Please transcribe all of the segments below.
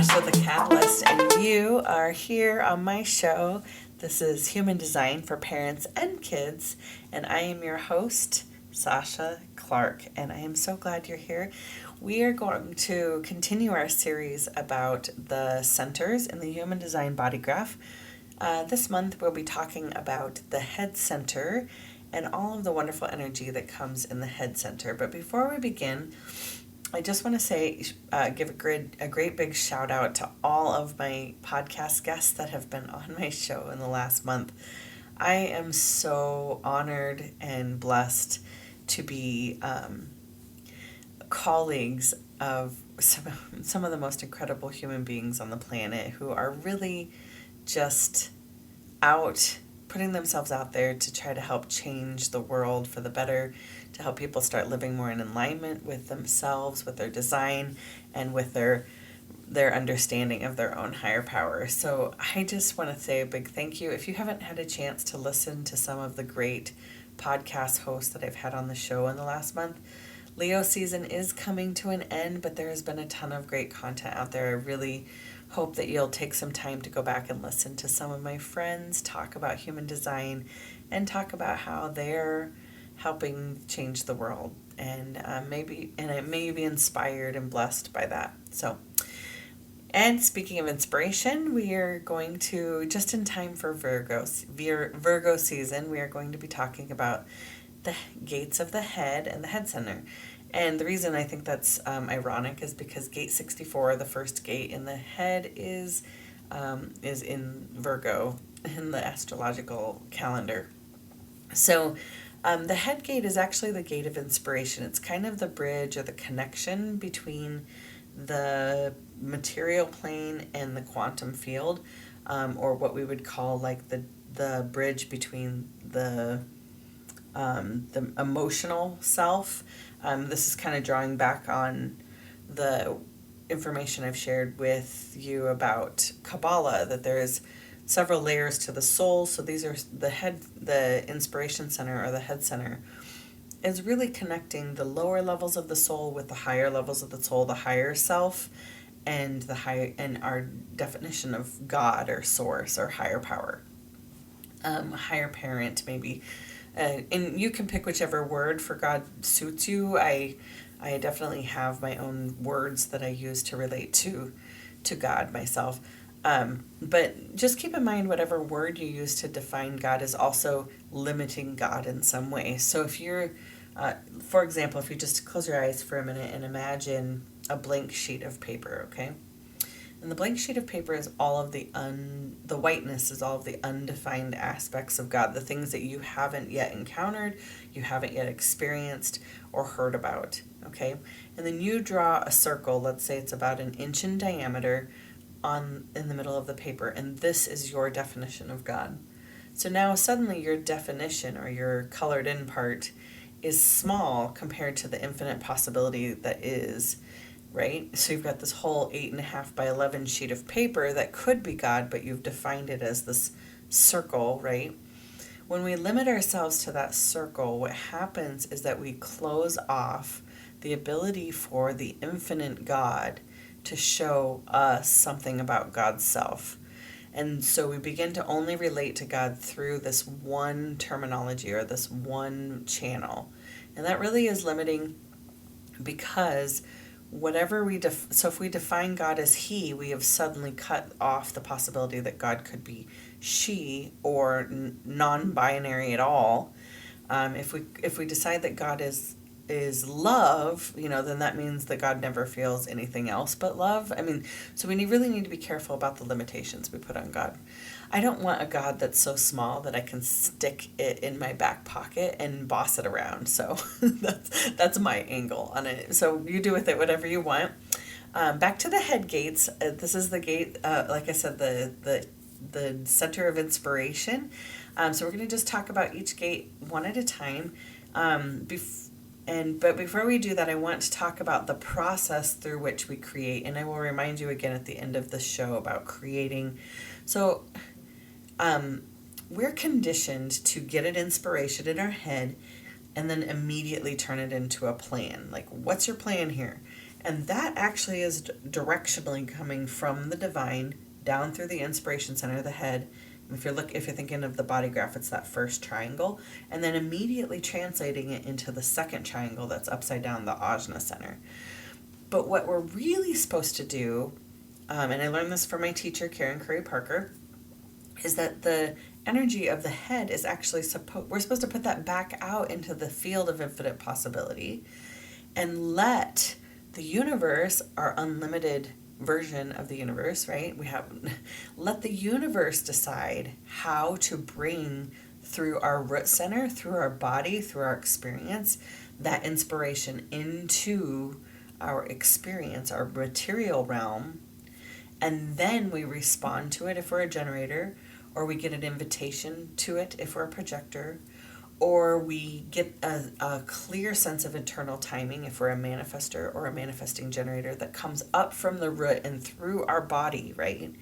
Sashya the Catalyst, and you are here on my show. This is Human Design for Parents and Kids, and I am your host, Sashya Clark, and I am so glad you're here. We are going to continue our series about the centers in the Human Design Body Graph. This month, we'll be talking about the head center and all of the wonderful energy that comes in the head center. But before we begin, I just want to say, give a great big shout out to all of my podcast guests that have been on my show in the last month. I am so honored and blessed to be colleagues of some of the most incredible human beings on the planet who are really just out putting themselves out there to try to help change the world for the better, to help people start living more in alignment with themselves, with their design, and with their understanding of their own higher power. So I just want to say a big thank you. If you haven't had a chance to listen to some of the great podcast hosts that I've had on the show in the last month, Leo season is coming to an end, but there has been a ton of great content out there. I really hope that you'll take some time to go back and listen to some of my friends talk about human design and talk about how they're helping change the world, and I may be inspired and blessed by that. So, and speaking of inspiration, we are going to, just in time for Virgo season, we are going to be talking about the gates of the head and the head center. And the reason I think that's ironic is because gate 64, the first gate in the head, is in Virgo in the astrological calendar. So the head gate is actually the gate of inspiration. It's kind of the bridge or the connection between the material plane and the quantum field, or what we would call like the bridge between the emotional self. This is kind of drawing back on the information I've shared with you about Kabbalah, that there is several layers to the soul. So these are the inspiration center, or the head center, is really connecting the lower levels of the soul with the higher levels of the soul, the higher self, and and our definition of God or source or higher power, higher parent maybe. And you can pick whichever word for God suits you. I definitely have my own words that I use to relate to God myself. But just keep in mind whatever word you use to define God is also limiting God in some way. So if you're, for example, if you just close your eyes for a minute and imagine a blank sheet of paper, okay? And the blank sheet of paper is all of the whiteness is all of the undefined aspects of God, the things that you haven't yet encountered, you haven't yet experienced or heard about, okay? And then you draw a circle, let's say it's about an inch in diameter, in the middle of the paper, and this is your definition of God. So now suddenly your definition, or your colored in part, is small compared to the infinite possibility that is. Right? So you've got this whole 8.5 by 11 sheet of paper that could be God, but you've defined it as this circle, right? When we limit ourselves to that circle, what happens is that we close off the ability for the infinite God to show us something about God's self. And so we begin to only relate to God through this one terminology or this one channel. And that really is limiting, because whatever so if we define God as he, we have suddenly cut off the possibility that God could be she or non-binary at all. If we decide that God is love, then that means that God never feels anything else but love. So we really need to be careful about the limitations we put on God. I don't want a God that's so small that I can stick it in my back pocket and boss it around. So that's my angle on it. So you do with it whatever you want. Back to the head gates. This is the gate, like I said, the center of inspiration. So we're going to just talk about each gate one at a time. But before we do that, I want to talk about the process through which we create. And I will remind you again at the end of the show about creating. So we're conditioned to get an inspiration in our head and then immediately turn it into a plan. Like, what's your plan here? And that actually is directionally coming from the divine down through the inspiration center of the head. If you're thinking of the body graph, it's that first triangle, and then immediately translating it into the second triangle that's upside down, the ajna center. But what we're really supposed to do, and I learned this from my teacher, Karen Curry Parker, is that the energy of the head is actually we're supposed to put that back out into the field of infinite possibility and let the universe, our unlimited version of the universe, right? Let the universe decide how to bring through our root center, through our body, through our experience, that inspiration into our experience, our material realm. And then we respond to it if we're a generator, or we get an invitation to it if we're a projector, or we get a clear sense of internal timing if we're a manifester or a manifesting generator that comes up from the root and through our body, right?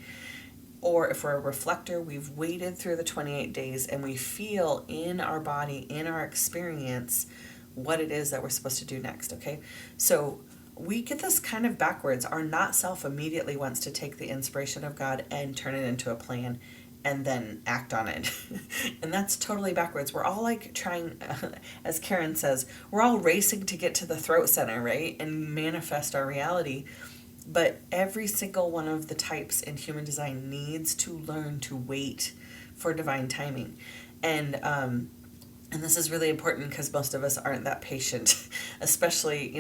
Or if we're a reflector, we've waited through the 28 days and we feel in our body, in our experience, what it is that we're supposed to do next, okay? So we get this kind of backwards. Our not self immediately wants to take the inspiration of God and turn it into a plan and then act on it. And that's totally backwards. We're all like trying, as Karen says, we're all racing to get to the throat center, right? And manifest our reality. But every single one of the types in human design needs to learn to wait for divine timing. And this is really important because most of us aren't that patient, especially,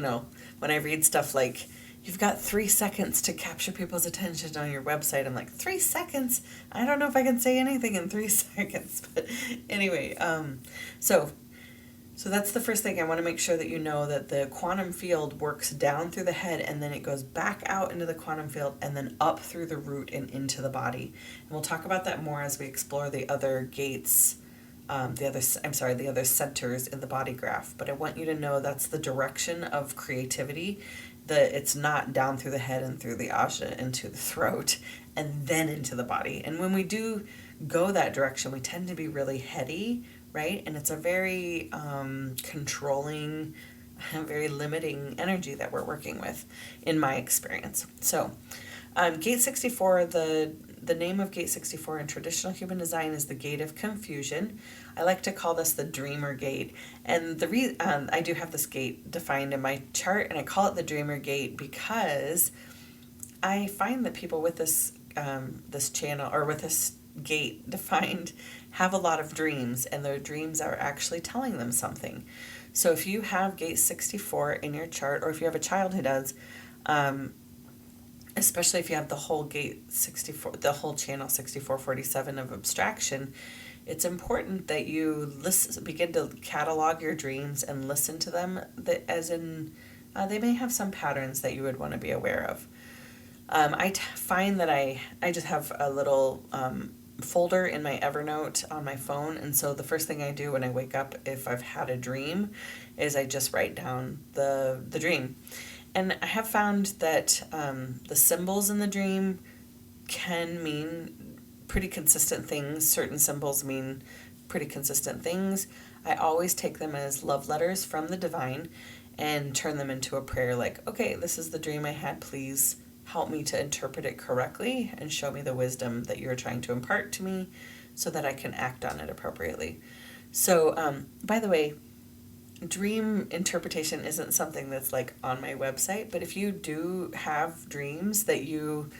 when I read stuff like, you've got 3 seconds to capture people's attention on your website. I'm like, 3 seconds? I don't know if I can say anything in 3 seconds. But anyway, so that's the first thing. I want to make sure that you know that the quantum field works down through the head and then it goes back out into the quantum field and then up through the root and into the body. And we'll talk about that more as we explore the other gates, the other centers in the body graph. But I want you to know that's the direction of creativity. It's not down through the head and through the ajna into the throat and then into the body. And when we do go that direction, we tend to be really heady, right? And it's a very controlling, very limiting energy that we're working with, in my experience. So, Gate 64, the name of Gate 64 in traditional human design is the Gate of Confusion. I like to call this the Dreamer Gate. And I do have this gate defined in my chart, and I call it the Dreamer Gate because I find that people with this channel or with this gate defined have a lot of dreams, and their dreams are actually telling them something. So if you have Gate 64 in your chart, or if you have a child who does, especially if you have the whole Gate 64, the whole channel 6447 of abstraction, it's important that you begin to catalog your dreams and listen to them, they may have some patterns that you would want to be aware of. I find that I just have a little folder in my Evernote on my phone, and so the first thing I do when I wake up, if I've had a dream, is I just write down the dream. And I have found that the symbols in the dream can mean pretty consistent things. Certain symbols mean pretty consistent things. I always take them as love letters from the divine and turn them into a prayer like, okay, this is the dream I had. Please help me to interpret it correctly and show me the wisdom that you're trying to impart to me so that I can act on it appropriately. So, by the way, dream interpretation isn't something that's like on my website, but if you do have dreams that you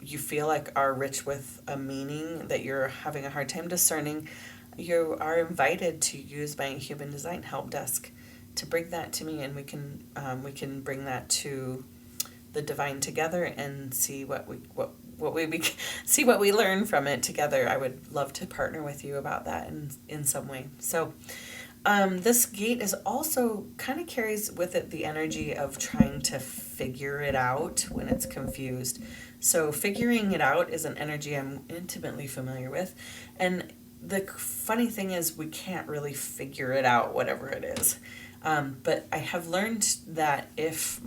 feel like are rich with a meaning that you're having a hard time discerning, you are invited to use my Human Design Help Desk to bring that to me, and we can bring that to the divine together and see what we learn from it together. I would love to partner with you about that in some way. So this gate is also kind of carries with it the energy of trying to figure it out when it's confused. So figuring it out is an energy I'm intimately familiar with. And the funny thing is we can't really figure it out, whatever it is. But I have learned that if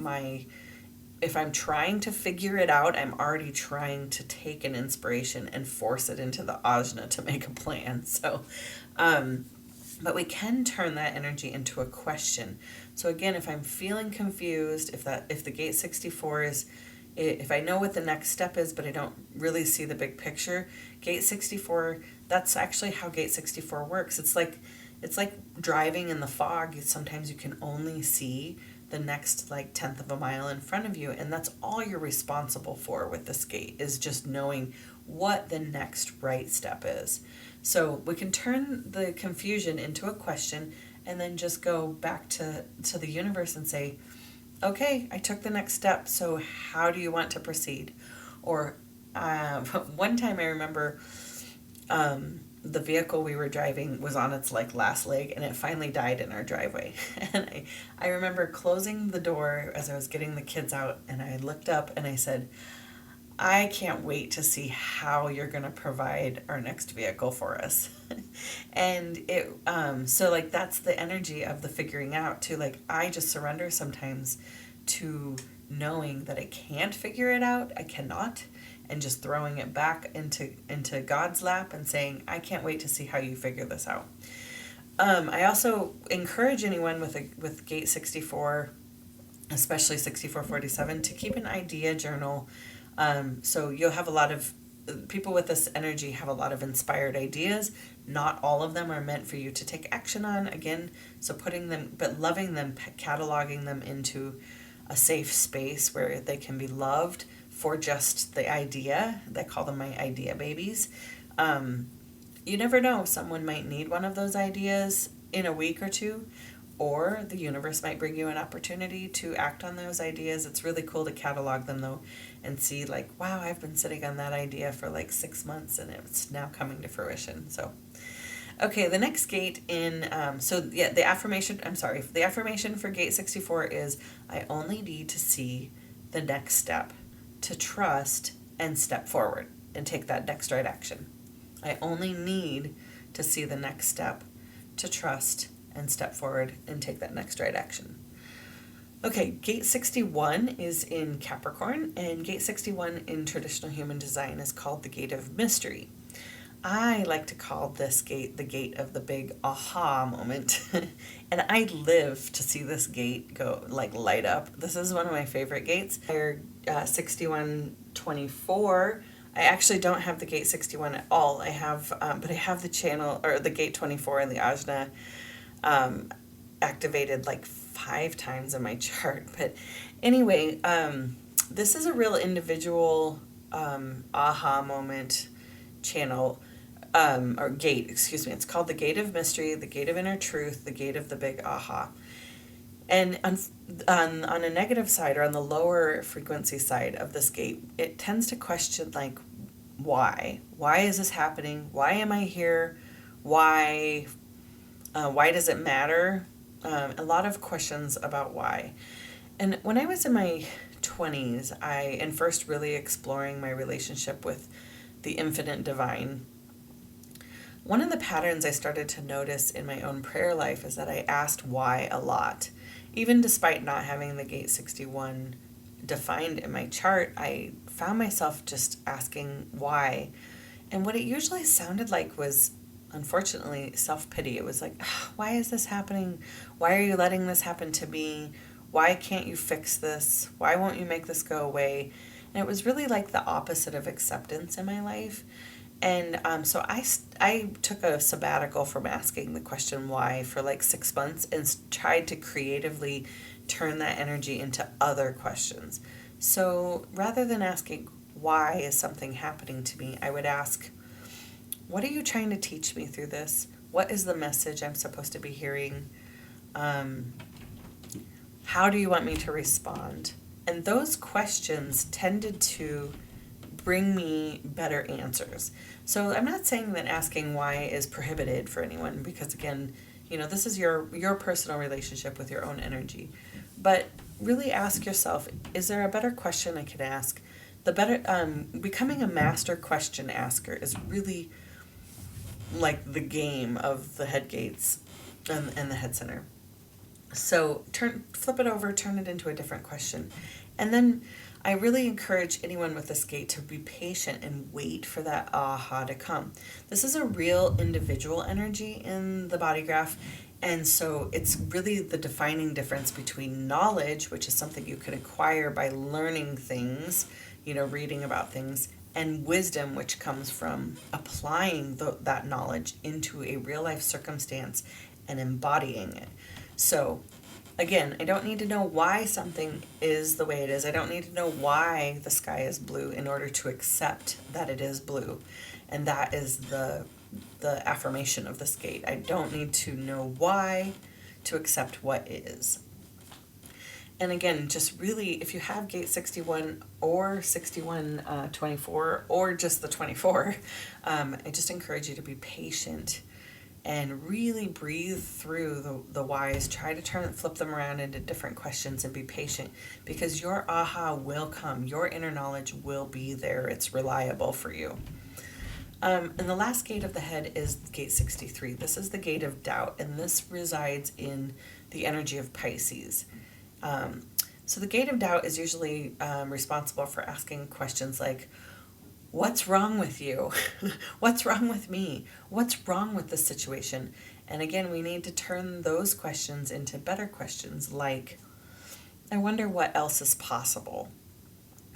I'm trying to figure it out, I'm already trying to take an inspiration and force it into the ajna to make a plan. So But we can turn that energy into a question. So again, if I'm feeling confused, if the gate 64 is, if I know what the next step is, but I don't really see the big picture, gate 64, that's actually how gate 64 works. It's like driving in the fog. Sometimes you can only see the next like tenth of a mile in front of you, and that's all you're responsible for with this gate, is just knowing what the next right step is. So we can turn the confusion into a question and then just go back to the universe and say, okay, I took the next step, so how do you want to proceed? Or one time I remember the vehicle we were driving was on its like last leg, and it finally died in our driveway. And I remember closing the door as I was getting the kids out, and I looked up and I said, I can't wait to see how you're going to provide our next vehicle for us. And so like that's the energy of the figuring out too. Like I just surrender sometimes to knowing that I can't figure it out. I cannot. And just throwing it back into God's lap and saying, I can't wait to see how you figure this out. I also encourage anyone with gate 64, especially 6447, to keep an idea journal. So you'll have a lot of people with this energy have a lot of inspired ideas. Not all of them are meant for you to take action on. Again, so putting them, but loving them, cataloging them into a safe space where they can be loved for just the idea. They call them my idea babies. You never know. Someone might need one of those ideas in a week or two, or the universe might bring you an opportunity to act on those ideas. It's really cool to catalog them though and see like, wow, I've been sitting on that idea for like 6 months and it's now coming to fruition. So, okay, the next gate the affirmation for gate 64 is, I only need to see the next step to trust and step forward and take that next right action. I only need to see the next step to trust and step forward and take that next right action. Okay, gate 61 is in Capricorn, and gate 61 in traditional human design is called the gate of mystery. I like to call this gate the gate of the big aha moment. And I live to see this gate go like light up. This is one of my favorite gates. 6124. I actually don't have the gate 61 at all. I have, but I have the channel or the gate 24 and the ajna activated like 5 times in my chart. But anyway, this is a real individual aha moment channel. Or gate, excuse me. It's called the gate of mystery, the gate of inner truth, the gate of the big aha. And on a negative side, or on the lower frequency side of this gate, it tends to question like, why? Why is this happening? Why am I here? Why does it matter? A lot of questions about why. And when I was in my 20s, and first really exploring my relationship with the infinite divine, one of the patterns I started to notice in my own prayer life is that I asked why a lot. Even despite not having the gate 61 defined in my chart, I found myself just asking why. And what it usually sounded like was, unfortunately, self-pity. It was like, why is this happening? Why are you letting this happen to me? Why can't you fix this? Why won't you make this go away? And it was really like the opposite of acceptance in my life. And so I took a sabbatical from asking the question why for like 6 months and tried to creatively turn that energy into other questions. So rather than asking why is something happening to me, I would ask, what are you trying to teach me through this? What is the message I'm supposed to be hearing? How do you want me to respond? And those questions tended to bring me better answers. So I'm not saying that asking why is prohibited for anyone, because again, this is your personal relationship with your own energy. But really ask yourself, is there a better question I could ask? Becoming a master question asker is really like the game of the head gates and the head center. So flip it over, turn it into a different question. And then I really encourage anyone with this gate to be patient and wait for that aha to come. This is a real individual energy in the body graph. And so it's really the defining difference between knowledge, which is something you can acquire by learning things, reading about things, and wisdom, which comes from applying that knowledge into a real life circumstance and embodying it. So again, I don't need to know why something is the way it is. I don't need to know why the sky is blue in order to accept that it is blue. And that is the affirmation of this gate. I don't need to know why to accept what is. And again, just really, if you have gate 61 or 6124 or just the 24, I just encourage you to be patient and really breathe through the whys. Try to flip them around into different questions and be patient, because your aha will come. Your inner knowledge will be there. It's reliable for you. And the last gate of the head is gate 63. This is the gate of doubt, and this resides in the energy of Pisces. So the gate of doubt is usually responsible for asking questions like, what's wrong with you? What's wrong with me? What's wrong with this situation? And again, we need to turn those questions into better questions like, I wonder what else is possible.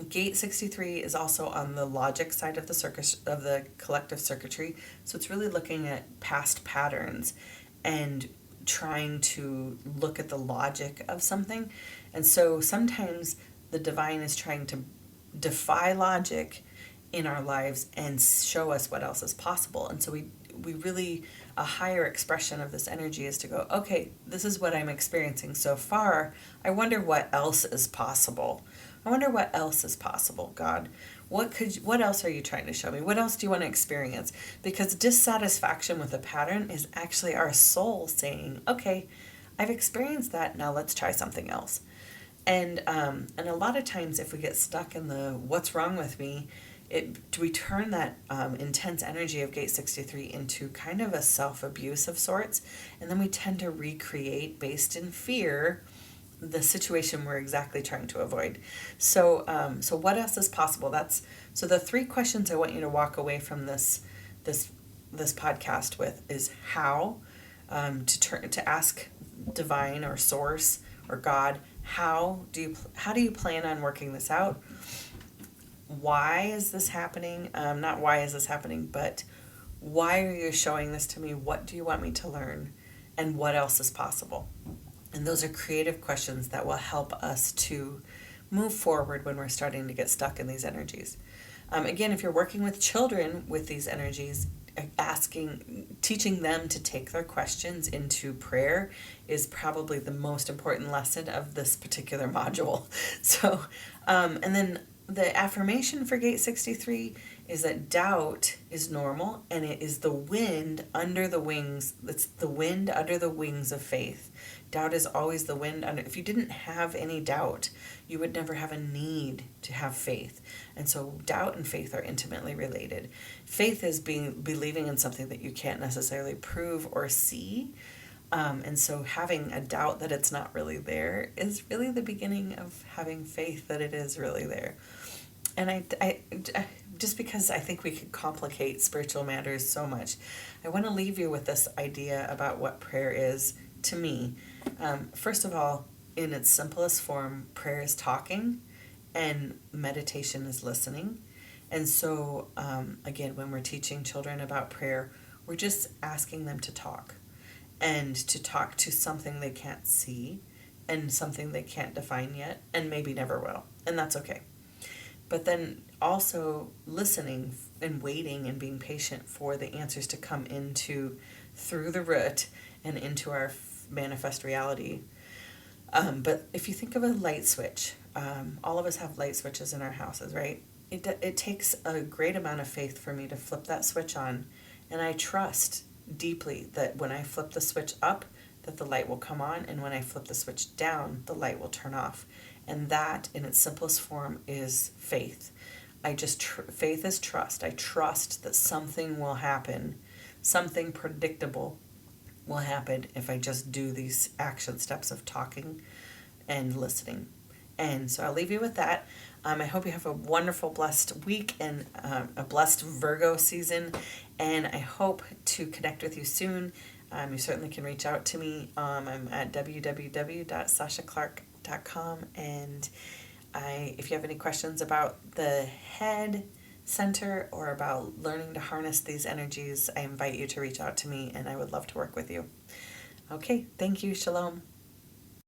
Gate 63 is also on the logic side of the collective circuitry. So it's really looking at past patterns and trying to look at the logic of something. And so sometimes the divine is trying to defy logic in our lives and show us what else is possible. And so we really, a higher expression of this energy is to go, okay, this is what I'm experiencing so far. I wonder what else is possible. I wonder what else is possible, God. What else are you trying to show me? What else do you want to experience? Because dissatisfaction with a pattern is actually our soul saying, okay, I've experienced that. Now let's try something else. And a lot of times if we get stuck in the what's wrong with me, we turn that intense energy of gate 63 into kind of a self-abuse of sorts. And then we tend to recreate, based in fear, the situation we're exactly trying to avoid. So what else is possible? So the three questions I want you to walk away from this podcast with is how, to ask divine or source or God, how do you plan on working this out? Why is this happening? Not why is this happening, but why are you showing this to me? What do you want me to learn? And what else is possible? And those are creative questions that will help us to move forward when we're starting to get stuck in these energies. Again, if you're working with children with these energies, teaching them to take their questions into prayer is probably the most important lesson of this particular module. So, and then the affirmation for gate 63 is that doubt is normal, and it is the wind under the wings. It's the wind under the wings of faith. Doubt is always the wind under. If you didn't have any doubt, you would never have a need to have faith. And so doubt and faith are intimately related. Faith is believing in something that you can't necessarily prove or see. And so having a doubt that it's not really there is really the beginning of having faith that it is really there. And I just because I think we could complicate spiritual matters so much, I want to leave you with this idea about what prayer is to me. First of all, in its simplest form, prayer is talking and meditation is listening. And so, again, when we're teaching children about prayer, we're just asking them to talk, and to talk to something they can't see and something they can't define yet and maybe never will. And that's okay. But then also listening and waiting and being patient for the answers to come through the root and into our manifest reality. But if you think of a light switch, all of us have light switches in our houses, right? It takes a great amount of faith for me to flip that switch on, and I trust deeply that when I flip the switch up, that the light will come on, and when I flip the switch down, the light will turn off. And that, in its simplest form, is faith. Faith is trust. I trust that something will happen, something predictable will happen if I just do these action steps of talking and listening. And so I'll leave you with that. I hope you have a wonderful, blessed week and a blessed Virgo season. And I hope to connect with you soon. You certainly can reach out to me. I'm at www.sashyaclark.com. And if you have any questions about the head center or about learning to harness these energies, I invite you to reach out to me and I would love to work with you. Okay, thank you. Shalom.